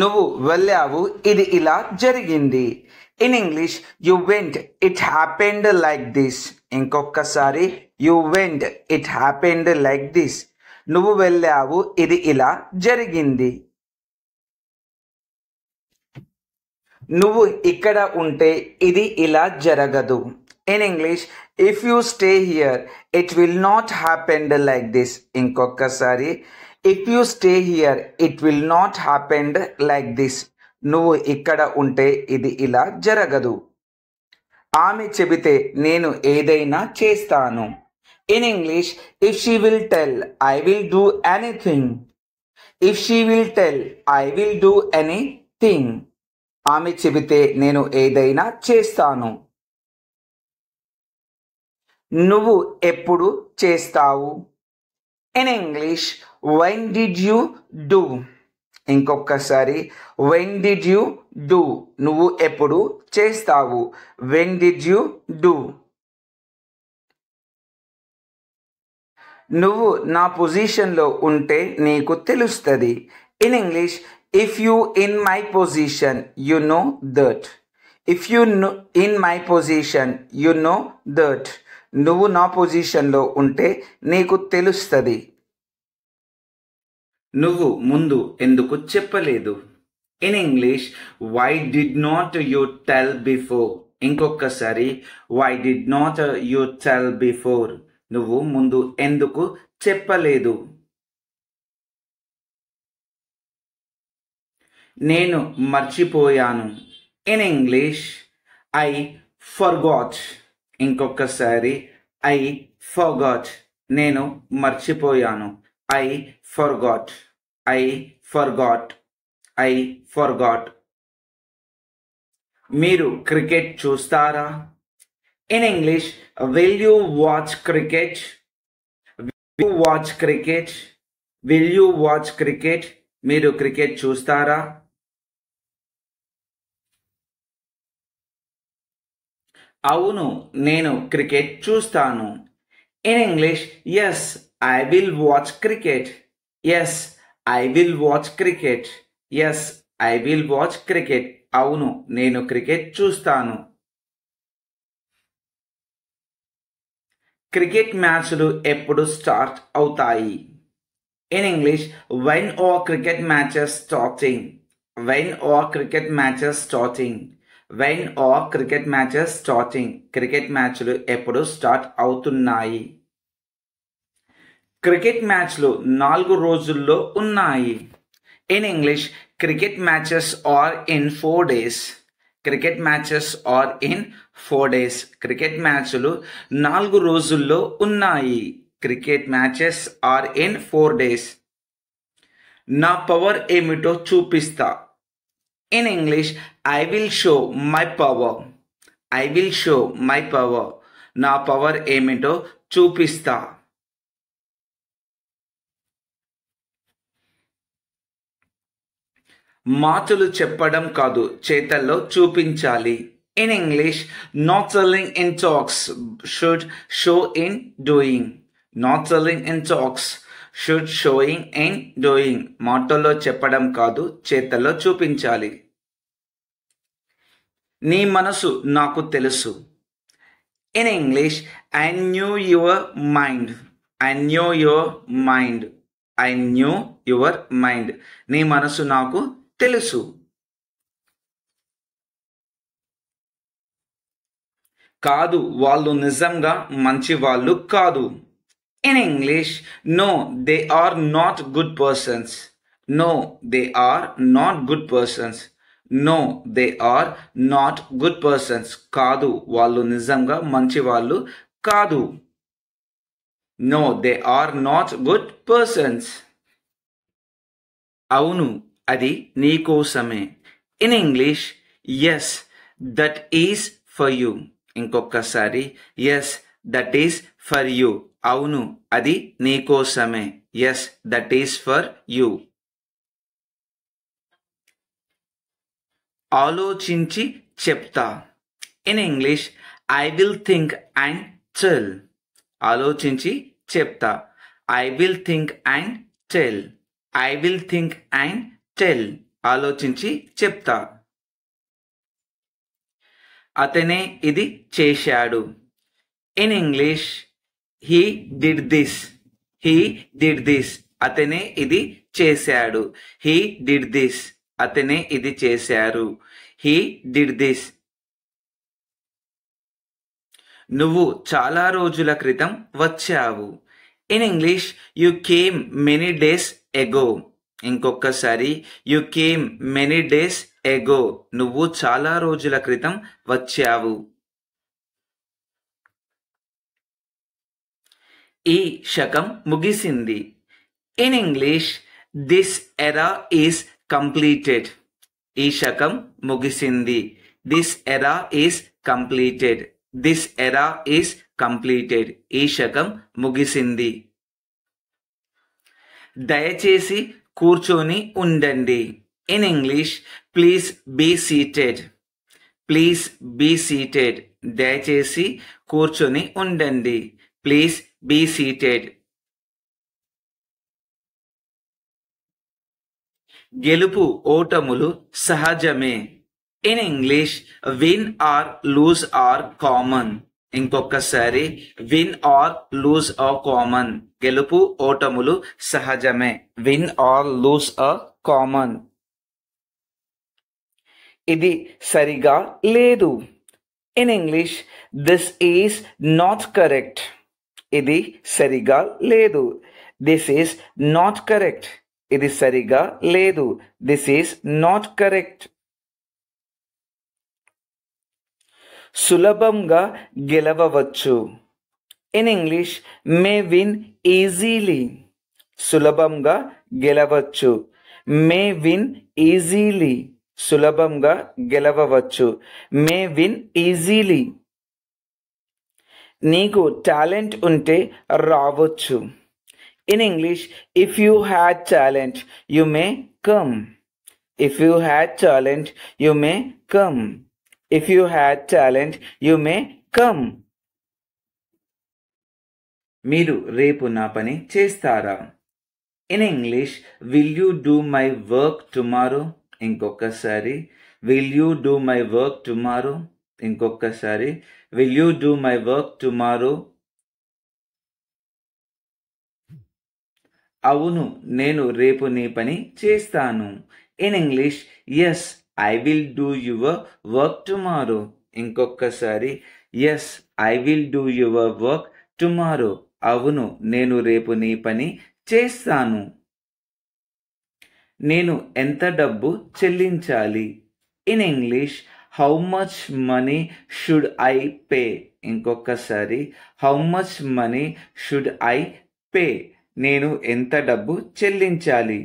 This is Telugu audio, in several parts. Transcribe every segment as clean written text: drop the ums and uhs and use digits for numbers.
నువ్వు వెళ్ళావు, ఇది ఇలా జరిగింది. In English you went, it happened like this. ఇంకొకసారి you went, it happened like this. నువ్వు వెళ్ళావు, ఇది ఇలా జరిగింది. నువ్వు ఇక్కడ ఉంటే ఇది ఇలా జరగదు. In English if you stay here it will not happened like this. ఇంకొకసారి if you stay here it will not happened like this. నువ్వు ఇక్కడ ఉంటే ఇది ఇలా జరగదు. ఆమె చెబితే నేను ఏదైనా చేస్తాను. In English if she will tell I will do anything. If she will tell I will do anything. ఆమె చెబితే నేను ఏదైనా చేస్తాను. నువ్వు ఎప్పుడు చేస్తావు? In English when did you do. ఇంకొకసారి వెన్ డిడ్ యూ డూ. నువ్వు ఎప్పుడు చేస్తావు? When did you do. నువ్వు నా పొజిషన్లో ఉంటే నీకు తెలుస్తుంది. In English if you in my position you know that. If you in my position you know that. నువ్వు నా పొజిషన్లో ఉంటే నీకు తెలుస్తుంది. నువ్వు ముందు ఎందుకు చెప్పలేదు? In English why did not you tell before. ఇంకొకసారి why did not you tell before. నువ్వు ముందు ఎందుకు చెప్పలేదు? నేను మర్చిపోయాను. In English I forgot. ఇంకొకసారి ఐ ఫర్గాట్. నేను మర్చిపోయాను. I forgot. I forgot. I forgot. మీరు క్రికెట్ చూస్తారా? In English will you watch cricket. Will you watch cricket. Will you watch cricket. మీరు క్రికెట్ చూస్తారా? అవును, నేను క్రికెట్ చూస్తాను. In English yes I will watch cricket. Yes I will watch cricket. Yes I will watch cricket. అవును, నేను క్రికెట్ చూస్తాను. క్రికెట్ మ్యాచ్లు ఎప్పుడు స్టార్ట్ అవుతాయి? In English when are cricket matches starting. When are cricket matches starting. When are cricket matches starting. Cricket మ్యాచ్లు ఎప్పుడు స్టార్ట్ అవుతున్నాయి? క్రికెట్ మ్యాచ్లు 4 రోజుల్లో ఉన్నాయి. In English cricket matches are in 4 days. Cricket matches are in 4 days. Cricket మ్యాచ్లు 4 రోజుల్లో ఉన్నాయి. Cricket matches are in 4 days. నా పవర్ ఏమిటో చూపిస్తా. In English I will show my power. I will show my power. నా పవర్ ఏమిటో చూపిస్తా. మాటలు చెప్పడం కాదు, చేతల్లో చూపించాలి. In English not telling in talks should show in doing. Not telling in talks should sowing in doing. మాటల్లో చెప్పడం కాదు, చేతల్లో చూపించాలి. నీ మనసు నాకు తెలుసు. In English I new your mind. I knew your mind. I knew your mind. నీ మనసు నాకు తెలుసు. కాదు, వాళ్ళు నిజంగా మంచి వాళ్ళు కాదు. In English no they are not good persons. No they are not good persons. No they are not good persons. కాదు, వాళ్ళు నిజంగా మంచి వాళ్ళు కాదు. No they are not good persons. అవును, అది నీకోసమే. In English yes that is for you. ఇంకొకసారి yes that is for you. అవును, అది నీకోసమే. Yes that is for you. ఆలోచించి చెప్తా. In English I will think and tell. ఆలోచించి చెప్తా. I will think and tell. I will think and tell. ఆలోచించి చెప్తా. అతనే ఇది చేశాడు. In English he did this. He did this. అతనే ఇది చేశాడు. He did this. అతనే ఇది చేశారు. He did this. నువ్వు చాలా రోజుల క్రితం వచ్చావు. In English you came many days ago. ఇంకొకసారి you came many days ago. నువ్వు చాలా రోజుల క్రితం వచ్చావు. ఈ శకం ముగిసింది. In English this era is completed. ఈ శకం ముగిసింది. This era is completed. This era is completed. ఈ శకం ముగిసింది. దయచేసి కూర్చొని ఉండండి. In English please be seated. Please be seated. దయచేసి కూర్చొని ఉండండి. Please be seated. గెలుపు ఓటములు సహజమే. In English win or lose are common. ఇంకొకసారి win or lose are common. గెలుపు ఓటములు సహజమే. Win or lose are common. ఇది సరిగా లేదు. In English this is not correct. ఇది సరిగా లేదు. This is not correct. ఇది సరిగా లేదు. This is not correct. సులభంగా గెలవవచ్చు. In English may win easily. సులభంగా గెలవచ్చు. May win easily. సులభంగా గెలవవచ్చు. May win easily. నీకు టాలెంట్ ఉంటే రావచ్చు. In English if you had talent you may come. If you had talent you may come. If you had talent you may come. మీరు రేపు నా పని చేస్తారా? In English will you do my work tomorrow. ఇంకొకసారి will you do my work tomorrow. ఇంకొకసారి will you do my work tomorrow. అవును, నేను రేపు నీ పని చేస్తాను. In English yes I will do your work tomorrow. ఇంకొకసారి yes I will do your work tomorrow. అవును, నేను రేపు నీ పని చేస్తాను. నేను ఎంత డబ్బు చెల్లించాలి? In English how much money should I pay. ఇంకొకసారి how much money should I pay. నేను ఎంత డబ్బు చెల్లించాలి?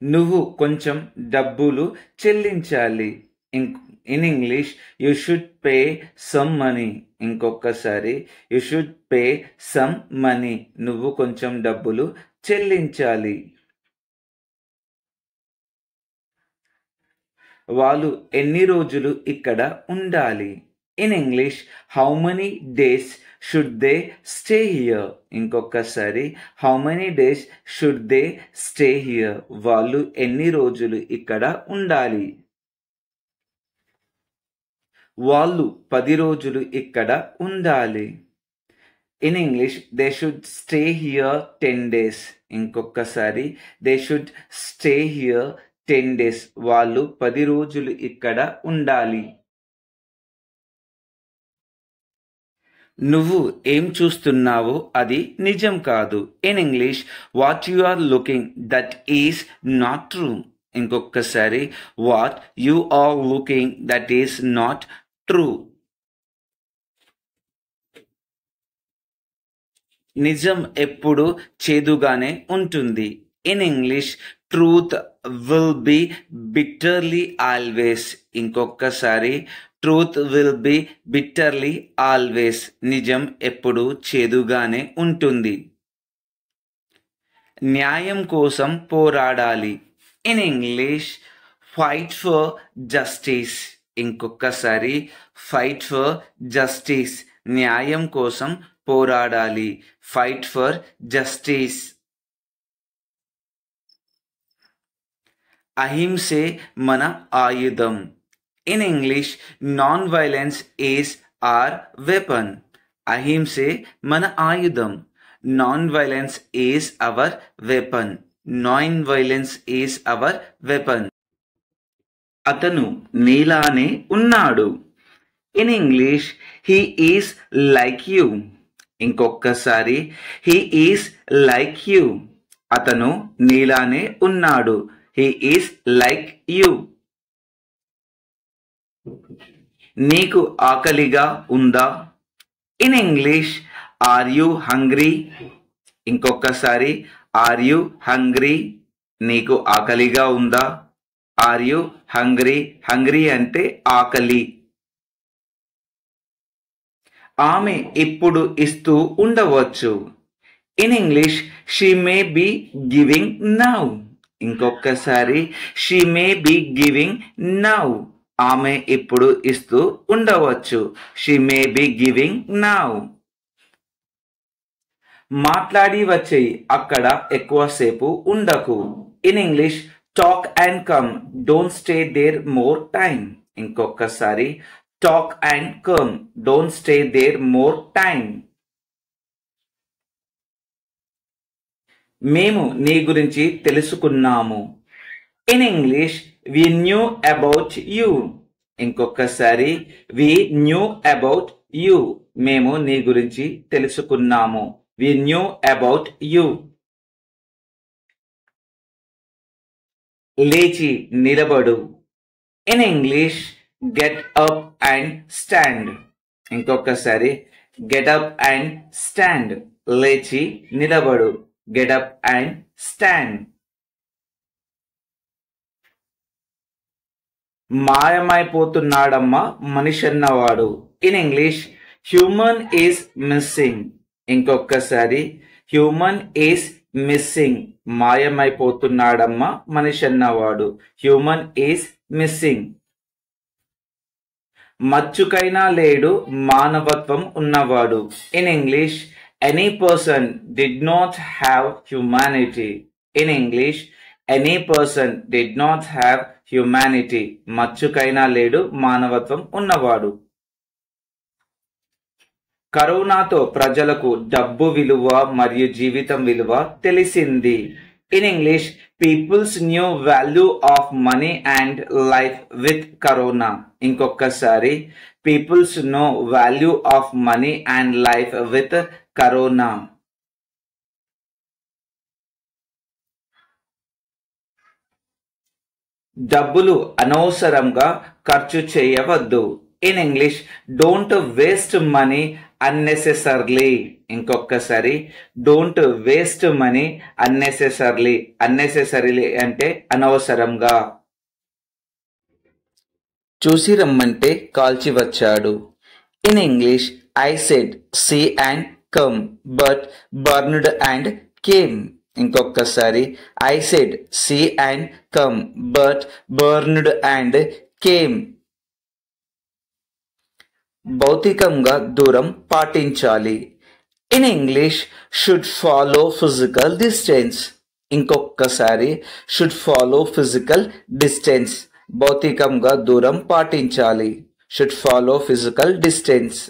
నువ్వు కొంచెం డబ్బులు చెల్లించాలి. In English you should pay some money. ఇంకొకసారి you should pay some money. నువ్వు కొంచెం డబ్బులు చెల్లించాలి. వాళ్ళు ఎన్ని రోజులు ఇక్కడ ఉండాలి? In English how many days should they stay here. ఇంకొకసారి how many days should they stay here. వాళ్ళు ఎన్ని రోజులు ఇక్కడ ఉండాలి? వాళ్ళు 10 రోజులు ఇక్కడ ఉండాలి. In English they should stay here 10 days. ఇంకొకసారి they should stay here 10 days. వాళ్ళు 10 రోజులు ఇక్కడ ఉండాలి. నువ్వు ఏం చూస్తున్నావో అది నిజం కాదు. In English what you are looking that is not true. ఇంకొకసారి what you are looking that is not true. నిజం ఎప్పుడు చేదుగానే ఉంటుంది. In English truth will be bitterly always. ఇంకొకసారి truth will be bitterly always. నిజం ఎప్పుడు చేదుగానే ఉంటుంది. న్యాయం కోసం పోరాడాలి. In English fight for justice. ఇంకొకసారి ఫైట్ ఫర్ జస్టిస్. న్యాయం కోసం పోరాడాలి. Fight for justice. అహింసే మన ఆయుధం. In English non violence is are weapon. అహింసే మన ఆయుధం. Non violence is our weapon. Non violence is our weapon. అతను నీలానే ఉన్నాడు. In English he is like you. ఇంకొకసారి హీ ఈజ్ లైక్ యూ. అతను నీలానే ఉన్నాడు. He is like you. నీకు ఆకలిగా ఉందా? In English are you hungry. ఇంకొకసారి ఆర్ యూ హంగ్రీ. నీకు ఆకలిగా ఉందా? Are you hungry. హంగ్రీ అంటే ఆకలి. ఆమె ఇప్పుడు ఇస్తూ ఉండవచ్చు. In English she may be giving now. ఇంకొకసారి she may be giving now. ఆమె ఇప్పుడు ఇస్తూ ఉండవచ్చు. She may be giving now. మాట్లాడి వచ్చేయి, అక్కడ ఎక్కువసేపు ఉండకు. In English talk and come, don't stay there more time. ఇంకొకసారి talk and come, don't stay there more time. మేము నీ గురించి తెలుసుకున్నాము. In English we knew about you. ఇంకొకసారి వి న్యూ అబౌట్ యూ. మేము నీ గురించి తెలుసుకున్నాము. వి న్యూ అబౌట్ యూ. లేచి నిలబడు. In English get up and stand. ఇంకొకసారి గెట్ అప్ అండ్ స్టాండ్. లేచి నిలబడు. Get up and stand. మాయమైపోతున్నాడమ్మా మనిషి అన్నవాడు. In English human is missing. ఇంకొకసారి హ్యూమన్ ఈజ్ మిస్సింగ్. మాయమైపోతున్నాడమ్మా మనిషి అన్నవాడు. Human is missing. మచ్చుకైనా లేడు మానవత్వం ఉన్నవాడు. In English any person did not have humanity. In English any person did not have humanity. మచ్చుకైనా లేడు మానవత్వం ఉన్నవాడు. కరోనాతో ప్రజలకు డబ్బు విలువ మరియు జీవితం విలువ తెలిసింది. In English peoples knew value of money and life with corona. ఇంకొకసారి peoples know value of money and life with corona. డబ్బులు అనవసరంగా ఖర్చు చేయవద్దు. In English don't waste money unnecessarily. ఇంకొకసారి don't waste money unnecessarily. Unnecessarily అంటే అనవసరంగా. చూసి రమ్మంటే కాల్చి వచ్చాడు. In English I said see and come but burned and came. ఇంకొకసారి I said see and come but burned and came. భౌతికంగా దూరం పాటించాలి. In English should follow physical distance. ఇంకొకసారి షుడ్ ఫాలో ఫిజికల్ డిస్టెన్స్. భౌతికంగా దూరం పాటించాలి. Should follow physical distance.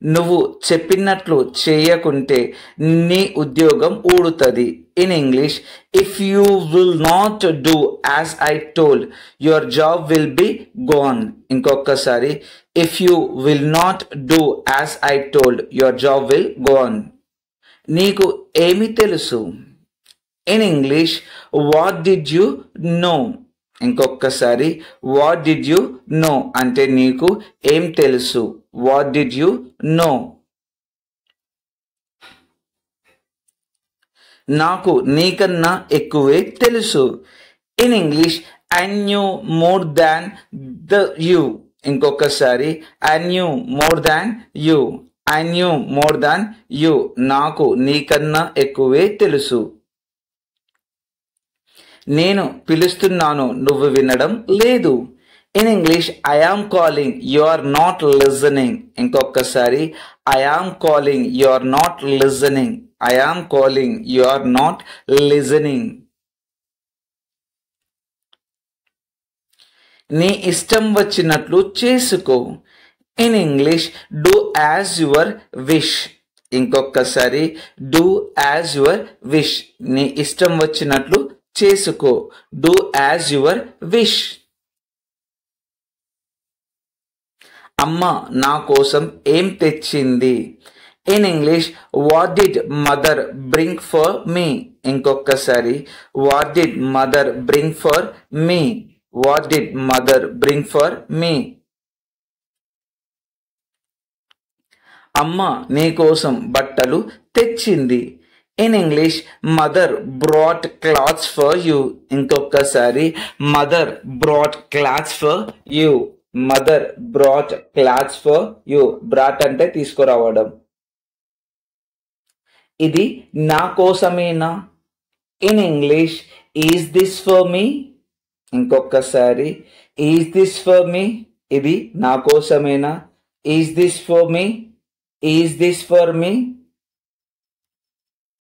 నువ్వు చెప్పినట్లు చేయకుంటే నీ ఉద్యోగం ఊడుతుంది. In English if you will not do as I told your job will be gone. ఇంకొకసారి if you will not do as I told your job will gone. నీకు ఏమి తెలుసు? In English what did you know. ఇంకొకసారి వాట్ డిడ్ యూ నో అంటే నీకు ఏం తెలుసు. What did you know. నాకు నీకన్నా ఎక్కువే తెలుసు. In English I knew more than you. ఇంకొకసారి I knew more than you. I knew more than you. నాకు నీకన్నా ఎక్కువే తెలుసు. నేను పిలుస్తున్నాను, నువ్వు వినడం లేదు. In English I am calling, you are not listening. ఇంకొకసారి I am calling, you are not listening. I am calling, you are not listening. నీ ఇష్టం వచ్చినట్లు చేసుకో. In English do as your wish. ఇంకొకసారి డూ యాజ్ యువర్ విష్. నీ ఇష్టం వచ్చినట్లు చేసుకో. Do as your wish. అమ్మ నా కోసం ఏం తెచ్చింది? In English what did mother bring for me. ఇంకొకసారి what did mother bring for me. What did mother bring for me. అమ్మ నీ కోసం బట్టలు తెచ్చింది. In English mother brought clothes for you. ఇంకొకసారి mother brought clothes for you. Mother brought clothes for you. Brought అంటే తీసుకురావడం. ఇది నా కోసమేనా? In English is this for me. ఇంకొకసారి ఈజ్ దిస్ ఫర్ మీ. ఇది నా కోసమేనా? Is this for me. Is this for me.